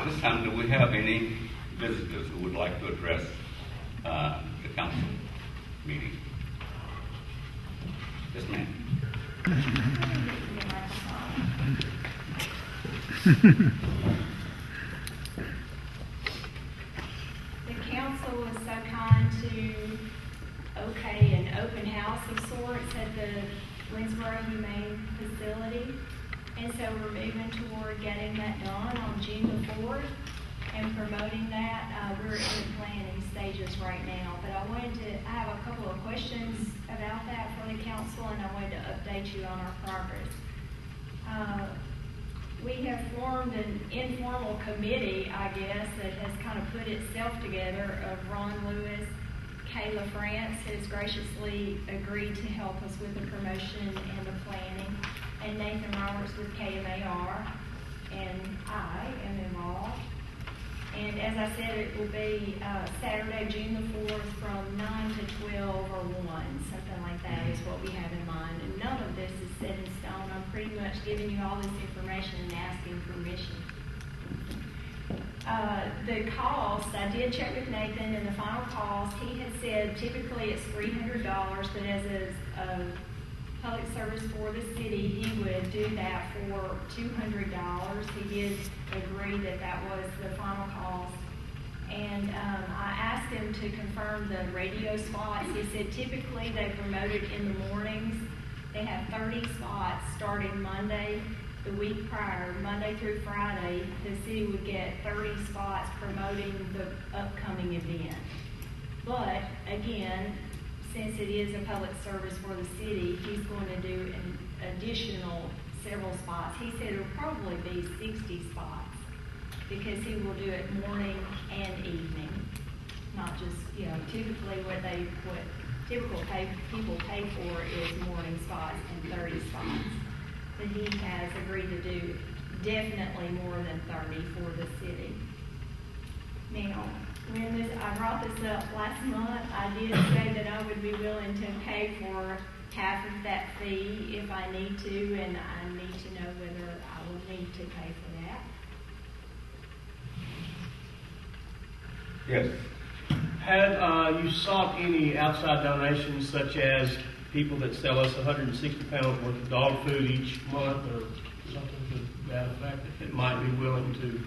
this time, do we have any visitors who would like to address the council meeting? Yes, ma'am. The council was so kind to okay an open house of sorts at the Winsboro Humane Facility. And so we're moving toward getting that done on June the 4th and promoting that. We're in the planning stages right now, but I have a couple of questions about that for the council, and I wanted to update you on our progress. We have formed an informal committee, I guess, that has kind of put itself together of Ron Lewis. Kayla France has graciously agreed to help us with the promotion and the planning, and Nathan Roberts with KMAR, and I am involved. And as I said, it will be Saturday, June the 4th from 9 to 12 or 1, something like that is what we have in mind. And none of this is set in stone. I'm pretty much giving you all this information and asking permission. The cost, I did check with Nathan, and the final cost, he had said typically it's $300, but as a public service for the city, he would do that for $200. He did agree that that was the final cost. And I asked him to confirm the radio spots. He said typically they promote it in the mornings. They have 30 spots starting Monday. The week prior, Monday through Friday, the city would get 30 spots promoting the upcoming event. But again, since it is a public service for the city, he's going to do an additional several spots. He said it will probably be 60 spots because he will do it morning and evening, not just, typically what typical people pay for is morning spots and 30 spots. But he has agreed to do definitely more than 30 for the city. Now, when I brought this up last month, I did say that I would be willing to pay for half of that fee if I need to, and I need to know whether I will need to pay for that. Yes. Have you sought any outside donations, such as people that sell us 160 pounds worth of dog food each month, or something to that effect, that might be willing to?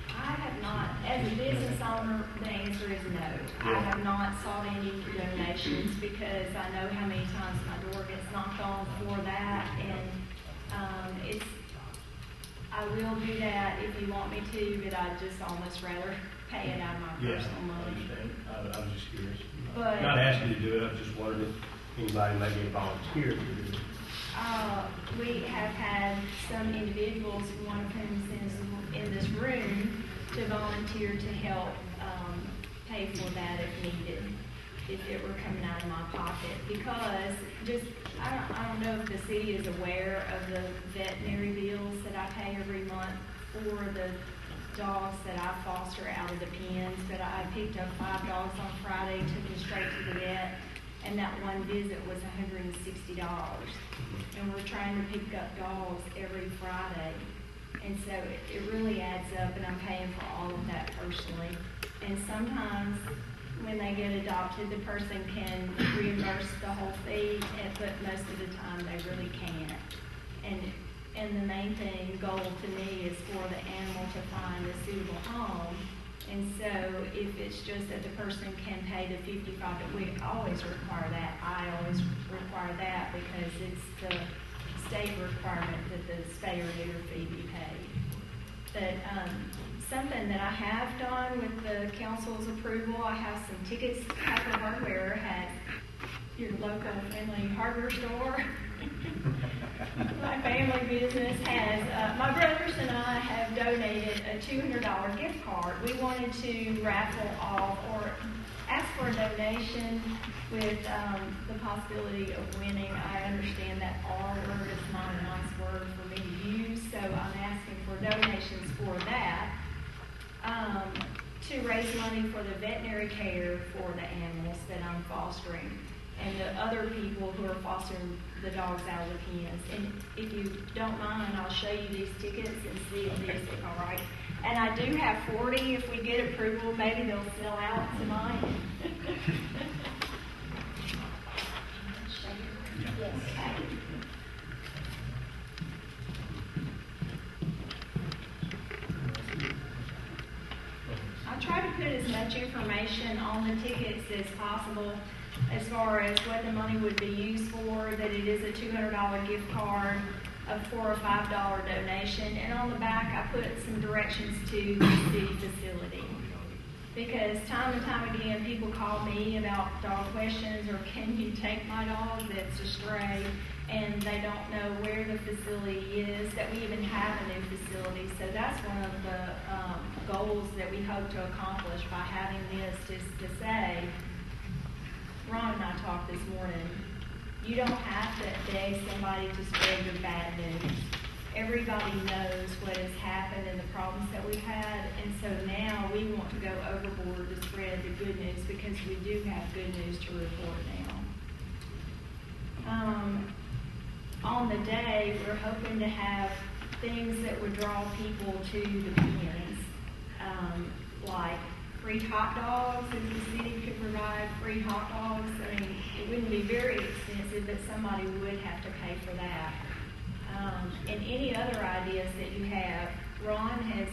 I have not. As a business owner, the answer is no. I have not sought any donations because I know how many times my door gets knocked on for that, and I will do that if you want me to, but I'd just almost rather pay it out of my personal money. I was just curious. But, not asking you to do it, I was just wondering if anybody may be a volunteer to do it. We have had some individuals, one of whom is in this room, to volunteer to help pay for that if needed, if it were coming out of my pocket. Because I don't know if the city is aware of the veterinary bills that I pay every month for the dogs that I foster out of the pens, but I picked up 5 dogs on Friday, took them straight to the vet, and that one visit was $160. And we're trying to pick up dogs every Friday. And so it really adds up, and I'm paying for all of that personally. And sometimes when they get adopted, the person can reimburse the whole fee, but most of the time they really can't. And the main goal to me is for the animal to find a suitable home. And so if it's just that the person can pay the $55, but we always require that. I always require that because it's the state requirement that the spay or neuter fee be paid. But something that I have done with the council's approval, I have some tickets. Capital Hardware has your local family hardware store. My family business has, my brothers and I have donated a $200 gift card. We wanted to raffle off or ask for a donation with the possibility of winning. I understand that R word is not a nice word for me to use, so I'm asking for donations for that to raise money for the veterinary care for the animals that I'm fostering. and the other people who are fostering the dogs out of the pens. And if you don't mind, I'll show you these tickets and see if these look all right. And I do have 40. If we get approval, maybe they'll sell out tonight. Okay. I try to put as much information on the tickets as possible as far as what the money would be used for, that it is a $200 gift card, a $4 or $5 donation, and on the back I put some directions to the city facility. Because time and time again, people call me about dog questions, or can you take my dog that's a stray, and they don't know where the facility is, that we even have a new facility. So that's one of the goals that we hope to accomplish by having this, is to say, Ron and I talked this morning, you don't have to beg somebody to spread your bad news. Everybody knows what has happened and the problems that we've had, and so now we want to go overboard to spread the good news, because we do have good news to report now. On the day, we're hoping to have things that would draw people to the pens, like free hot dogs. If the city could provide free hot dogs, I mean, it wouldn't be very expensive, but somebody would have to pay for that. And any other ideas that you have. Ron has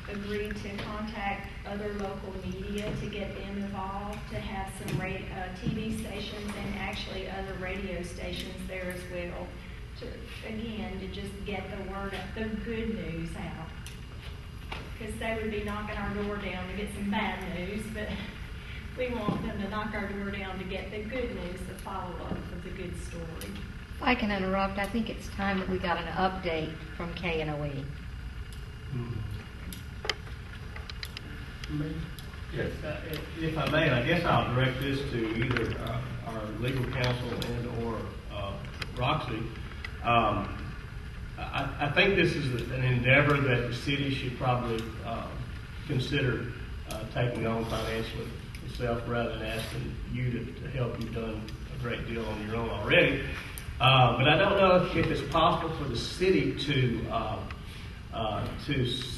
agreed to contact other local media to get them involved, to have some TV stations and actually other radio stations there as well, to just get the word out, the good news out. Because they would be knocking our door down to get some bad news, but we want them to knock our door down to get the good news, the follow-up of the good story. If I can interrupt, I think it's time that we got an update from KNOE. Yes. If I may, I guess I'll direct this to either our legal counsel and or Roxy. I think this is an endeavor that the city should probably consider taking on financially itself, rather than asking you to help. You've done a great deal on your own already. But I don't know if it's possible for the city to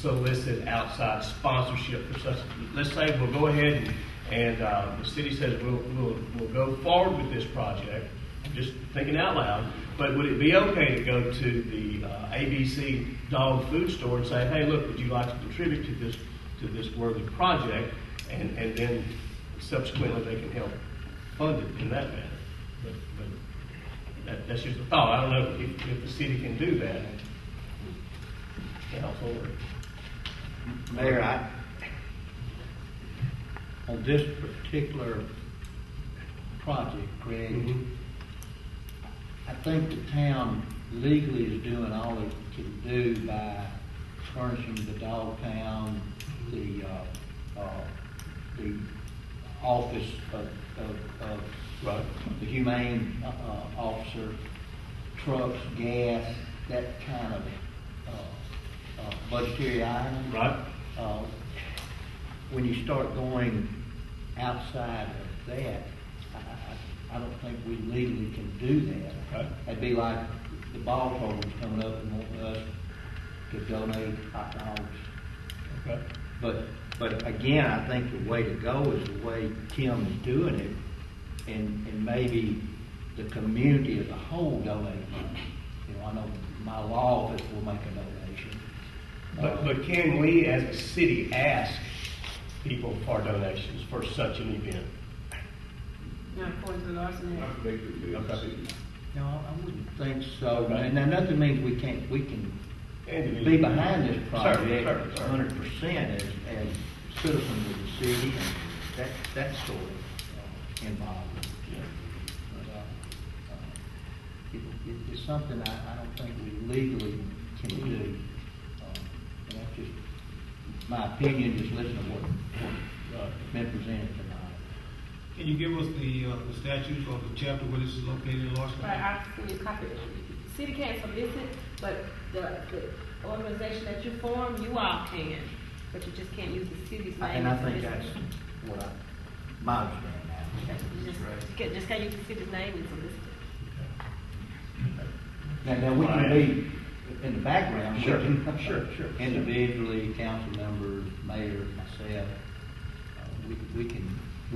solicit outside sponsorship for such. Let's say we'll go ahead and the city says we'll go forward with this project. I'm just thinking out loud. But would it be okay to go to the ABC dog food store and say, hey, look, would you like to contribute to this worthy project, and then subsequently they can help fund it in that manner. But that's just a thought. I don't know if the city can do that. Mayor, on this particular project, Craig, I think the town legally is doing all it can do by furnishing the dog pound, the office of the humane officer, trucks, gas, that kind of budgetary item. Right. When you start going outside of that, I don't think we legally can do that. Okay. It'd be like the ball programs coming up and wanting us to donate hot dogs. Okay. But again, I think the way to go is the way Tim is doing it, and maybe the community as a whole donate money. I know my law office will make a donation. But can we as a city ask people for donations for such an event? Not according to Larson Act. Okay. No, I wouldn't think so. Okay. And nothing means we can be behind this project 100% as citizens of the city, and that's sort of involved. Yeah. But it's something I don't think we legally can do. And that's just my opinion, just listening to what's been presented tonight. Can you give us the statutes or the chapter where this is located in Larson? Right, I'll send you a copy. The city can't solicit, but the organization that you form, you all can, but you just can't use the city's name. And I think that's what my understanding now. Just can't use the city's name and solicit. Now we can be in the background. We Sure, can- sure. Individually, council members, mayor, myself, we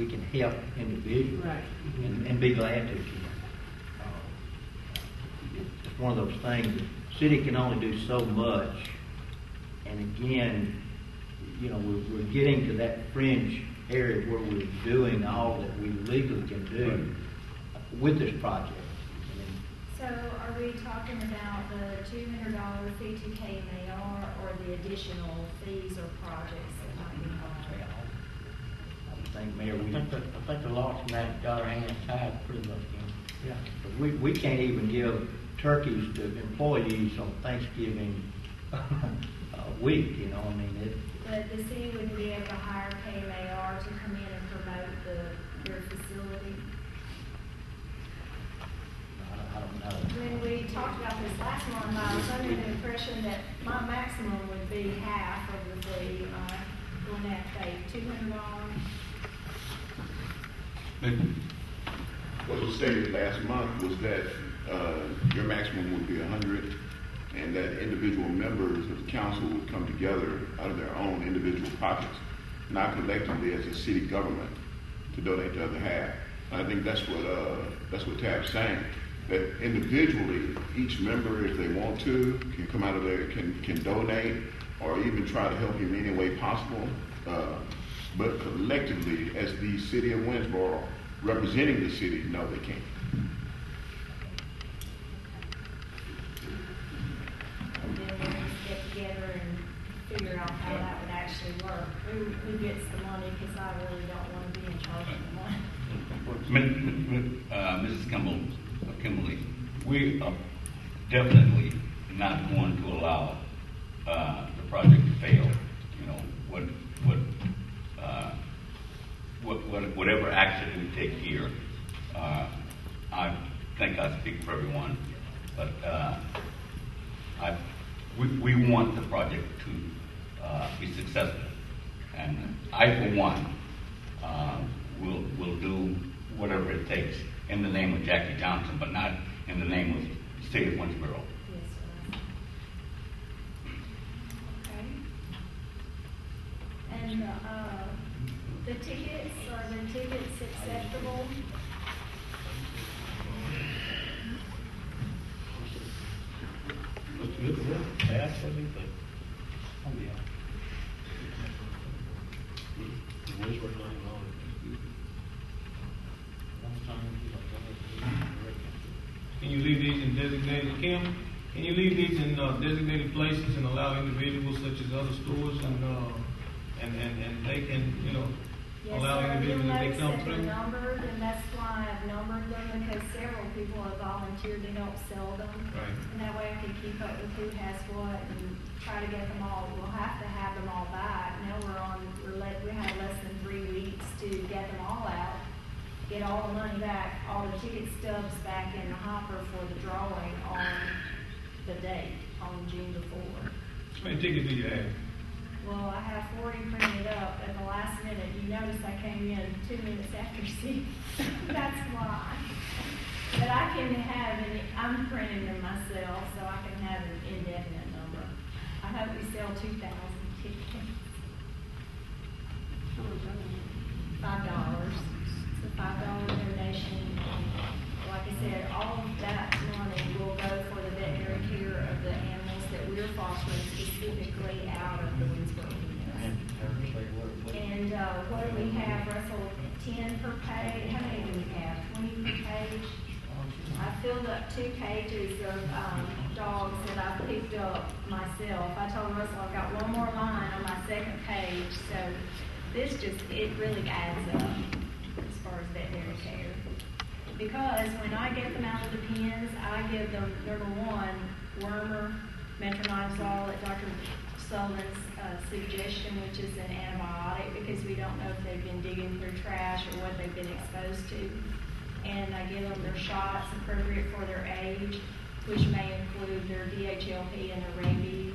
can help individually. Right. And be glad to. It's one of those things, the city can only do so much. And again, you know, we're getting to that fringe area where we're doing all that we legally can do with this project. So are we talking about the $200 fee to KMAR or the additional fees or projects that might be involved? I would think, Mayor, I think the law tonight got our hands tied pretty much. yeah, we can't even give turkeys to employees on Thanksgiving week, you know, I mean, But the city wouldn't be able to hire KMAR to come in and promote their facility? I don't know. When we talked about this last month, I was under the impression that my maximum would be half of the fee. Going to have to pay $200. What was stated last month was that your maximum would be 100, and that individual members of the council would come together out of their own individual pockets, not collectively as a city government, to donate the other half. And I think that's what Tab's saying. That individually, each member, if they want to, can come out of there, can donate, or even try to help in any way possible. But collectively, as the city of Winsboro, representing the city, no, they can't. And then we'll just get together and figure out how that would actually work. Who gets the money, because I really don't want to be in charge of the money. Mrs. Kimberly, we are definitely not going to allow the project to fail. You know, whatever action we take here, I think I speak for everyone, but we want the project to be successful, and I, for one, will do whatever it takes in the name of Jackie Johnson, but not in the name of the state of Winsboro. Yes, sir. Okay. And the tickets, are the tickets acceptable? Looks good to me. That's what we think. Oh, yeah. Can you leave these in designated, Kim? Can you leave these in designated places and allow individuals such as other stores and they can, you know, Yes, allow sir. individuals if they You'll come notice that through? they're numbered, and that's why I've numbered them, because several people have volunteered to help sell them. Right. And that way I can keep up with who has what and try to get them all. We'll have to have them all back. Now we have less than 3 weeks to get them all out, get all the money back, all the ticket stubs back in the hopper for the drawing on the date, on June the 4th. How many tickets do you have? Well, I have 40 printed up at the last minute. You notice I came in 2 minutes after 6. That's why. But I can have, I'm printing them myself, so I can have an indefinite number. I hope we sell 2,000 tickets. $5. It's a $5 donation. Like I said, all of that money will go for the veterinary care of the animals that we're fostering specifically out of the Winsboro units. And what do we have, Russell? 10 per page? How many do we have? 20 per page? I filled up 2 pages of dogs that I picked up myself. I told Russell I've got one more line on my second page, so it really adds up as far as veterinary care. Because when I get them out of the pens, I give them, number 1, wormer, metronidazole at Dr. Sullivan's suggestion, which is an antibiotic, because we don't know if they've been digging through trash or what they've been exposed to. And I give them their shots appropriate for their age, which may include their DHLP and their rabies.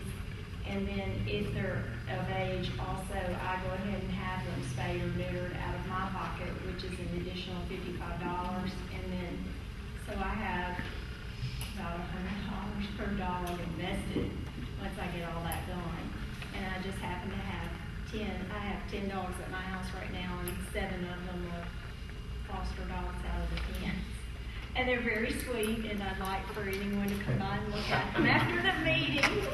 And then if they're of age, also, I go ahead and have them spayed or neutered out of my pocket, which is an additional $55. And then, so I have about $100 per dog invested once I get all that done. And I just happen to have 10 dogs at my house right now, and 7 of them are foster dogs out of the pens. And they're very sweet, and I'd like for anyone to come by and look at them after the meeting.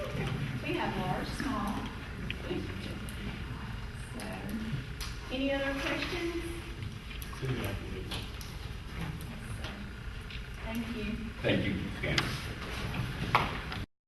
We have large, small. So, any other questions? So, thank you. Thank you, Candace.